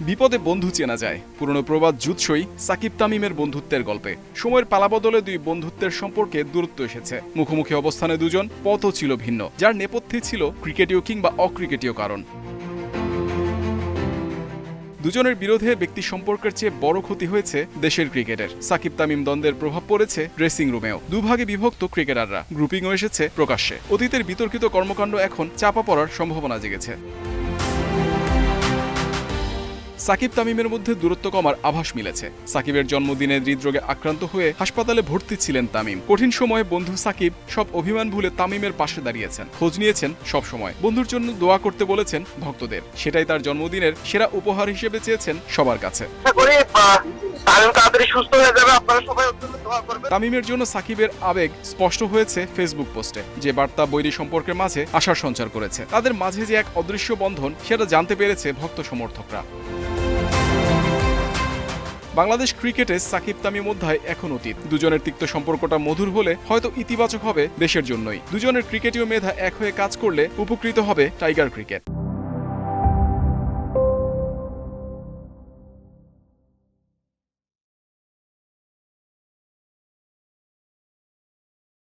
বিপদে বন্ধু চেনা যায়, পুরনো প্রবাদ জুৎসই সাকিব তামিমের বন্ধুত্বের গল্পে। সময়ের পালাবদলে দুই বন্ধুত্বের সম্পর্কে দূরত্ব এসেছে। মুখোমুখি অবস্থানে দুজন, পথও ছিল ভিন্ন, যার নেপথ্যে ছিল ক্রিকেটীয় কিংবা অক্রিকেটীয় কারণ। দুজনের বিরোধে ব্যক্তি সম্পর্কের চেয়ে বড় ক্ষতি হয়েছে দেশের ক্রিকেটের। সাকিব তামিম দ্বন্দ্বের প্রভাব পড়েছে ড্রেসিং রুমেও। দুভাগে বিভক্ত ক্রিকেটাররা, গ্রুপিংও এসেছে প্রকাশ্যে। অতীতের বিতর্কিত কর্মকাণ্ড এখন চাপা পড়ার সম্ভাবনা জেগেছে। সাকিব তামিমের মধ্যে দূরত্ব কমার আভাস মিলেছে। সাকিবের জন্মদিনে হৃদরোগে আক্রান্ত হয়ে হাসপাতালে ভর্তি ছিলেন তামিম। কঠিন সময়ে বন্ধু সাকিব সব অভিমান ভুলে তামিমের পাশে দাঁড়িয়েছেন, খোঁজ নিয়েছেন সব সময়। বন্ধুর জন্য দোয়া করতে বলেছেন ভক্তদের। সেটাই তার জন্মদিনের সেরা উপহার হিসেবে চেয়েছেন সবার কাছে। তামিমের জন্য সাকিবের আবেগ স্পষ্ট হয়েছে ফেসবুক পোস্টে, যে বার্তা বৈরী সম্পর্কের মাঝে আশার সঞ্চার করেছে। তাদের মাঝে যে এক অদৃশ্য বন্ধন, সেটা জানতে পেরেছে ভক্ত সমর্থকরা। বাংলাদেশ ক্রিকেটে সাকিব তামিম অধ্যায় এখন অতীত। দুজনের তিক্ত সম্পর্কটা মধুর হলে হয়তো ইতিবাচক হবে দেশের জন্যই। দুজনের ক্রিকেটীয় মেধা এক হয়ে কাজ করলে উপকৃত হবে টাইগার ক্রিকেট।